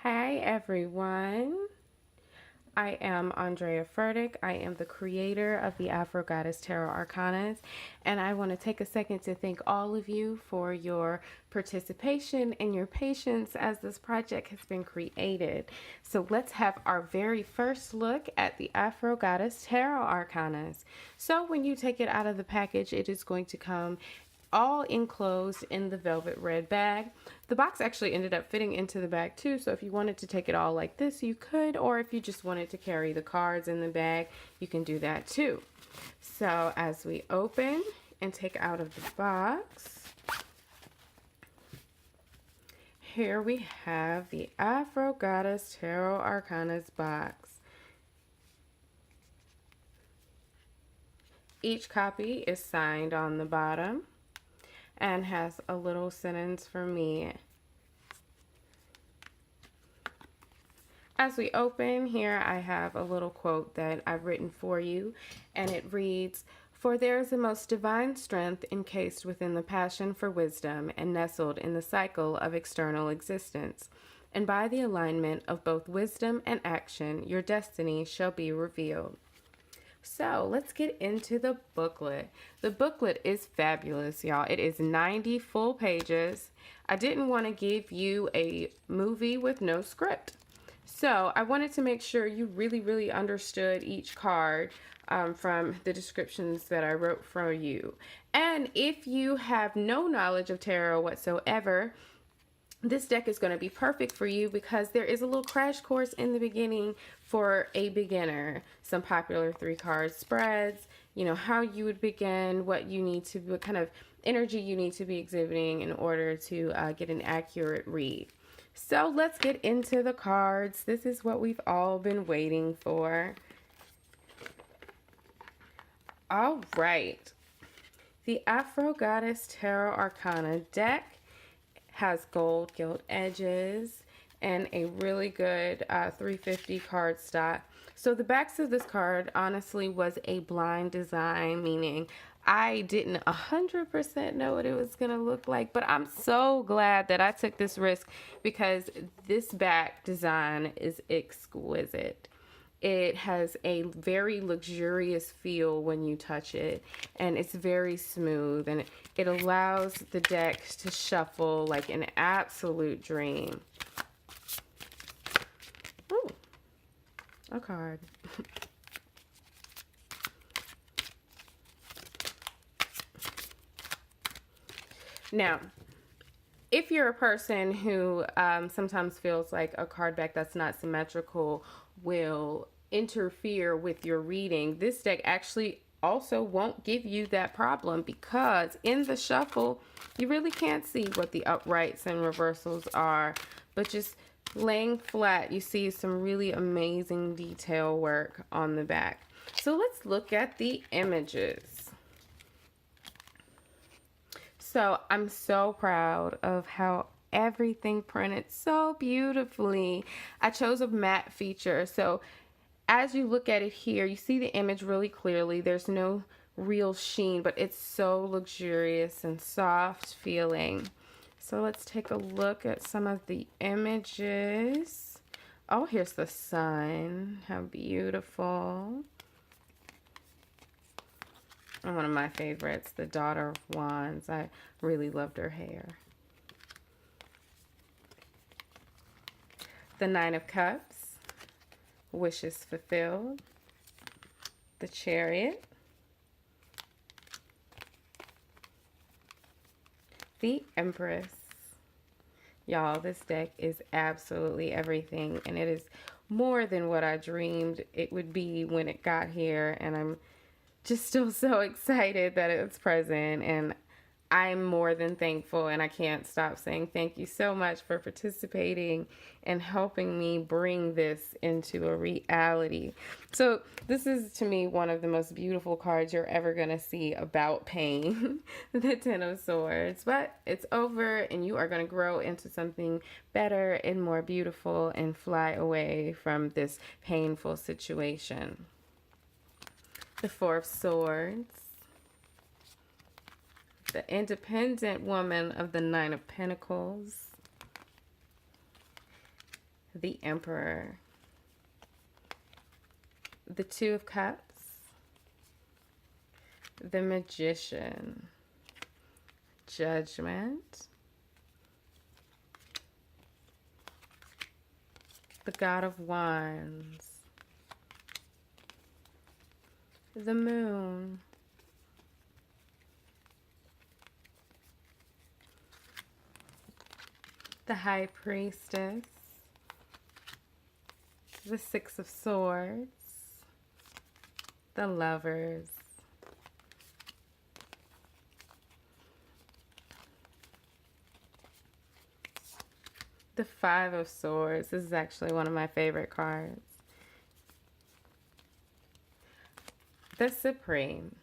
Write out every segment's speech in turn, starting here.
Hi everyone, I am Andrea Furtick. I am the creator of the Afro Goddess Tarot Arcanas, and I want to take a second to thank all of you for your participation and your patience as this project has been created. So let's have our very first look at the Afro Goddess Tarot Arcanas. So when you take it out of the package, it is going to come all enclosed in the velvet red bag. The box actually ended up fitting into the bag too, so if you wanted to take it all like this, you could, or if you just wanted to carry the cards in the bag, you can do that too. So as we open and take out of the box, here we have the Afro Goddess Tarot Arcanas box. Each copy is signed on the bottom and has a little sentence for me. As we open here, I have a little quote that I've written for you, and it reads, "For there is a most divine strength encased within the passion for wisdom and nestled in the cycle of external existence. And by the alignment of both wisdom and action, your destiny shall be revealed." So let's get into the booklet. The booklet is fabulous, y'all. It is 90 full pages. I didn't want to give you a movie with no script. So I wanted to make sure you really understood each card from the descriptions that I wrote for you. And if you have no knowledge of tarot whatsoever, this deck is going to be perfect for you because there is a little crash course in the beginning for a beginner. Some popular 3-card spreads, you know, how you would begin, what kind of energy you need to be exhibiting in order to get an accurate read. So let's get into the cards. This is what we've all been waiting for. All right. The Afro Goddess Tarot Arcana deck has gold gilt edges and a really good 350 card stock. So the backs of this card honestly was a blind design, meaning I didn't 100% know what it was going to look like, but I'm so glad that I took this risk because this back design is exquisite. It has a very luxurious feel when you touch it, and it's very smooth, and it allows the deck to shuffle like an absolute dream. Ooh, a card. Now, if you're a person who sometimes feels like a card back that's not symmetrical will interfere with your reading, this deck actually also won't give you that problem because in the shuffle, you really can't see what the uprights and reversals are, but just laying flat, you see some really amazing detail work on the back. So let's look at the images. So I'm so proud of how everything printed so beautifully. I chose a matte feature. So as you look at it here, you see the image really clearly. There's no real sheen, but it's so luxurious and soft feeling. So let's take a look at some of the images. Oh, here's the sun. How beautiful. And one of my favorites, the Daughter of Wands. I really loved her hair. The Nine of Cups, wishes fulfilled. The Chariot. The Empress. Y'all, this deck is absolutely everything, and it is more than what I dreamed it would be when it got here, and I'm just still so excited that it's present, and I'm more than thankful, and I can't stop saying thank you so much for participating and helping me bring this into a reality. So this is, to me, one of the most beautiful cards you're ever going to see about pain, the Ten of Swords. But it's over, and you are going to grow into something better and more beautiful and fly away from this painful situation. The Four of Swords. The Independent Woman of the Nine of Pentacles. the Emperor, the Two of Cups, the Magician, Judgment, the God of Wands, the Moon, the High Priestess, the Six of Swords, the Lovers, the Five of Swords. This is actually one of my favorite cards. The Supreme.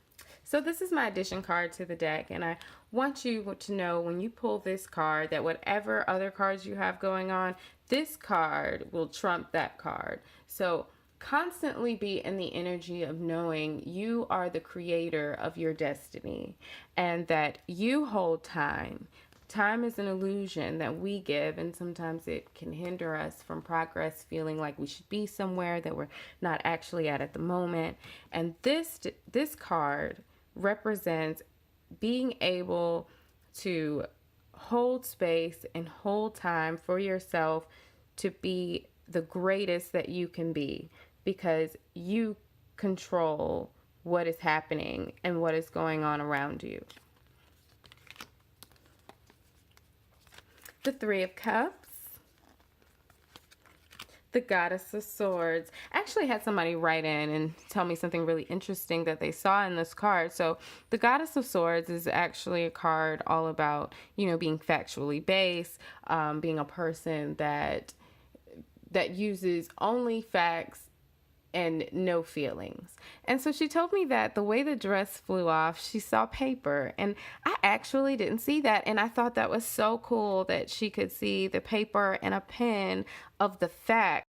So this is my addition card to the deck, and I want you to know when you pull this card that whatever other cards you have going on, this card will trump that card. So constantly be in the energy of knowing you are the creator of your destiny and that you hold time. Time is an illusion that we give, and sometimes it can hinder us from progress, feeling like we should be somewhere that we're not actually at the moment. And this card represents being able to hold space and hold time for yourself to be the greatest that you can be, because you control what is happening and what is going on around you. The Three of Cups, the Goddess of Swords. I actually had somebody write in and tell me something really interesting that they saw in this card. So the Goddess of Swords is actually a card all about, being factually based, being a person that uses only facts and no feelings. And so she told me that the way the dress flew off, she saw paper, and I actually didn't see that. And I thought that was so cool that she could see the paper and a pen of the fact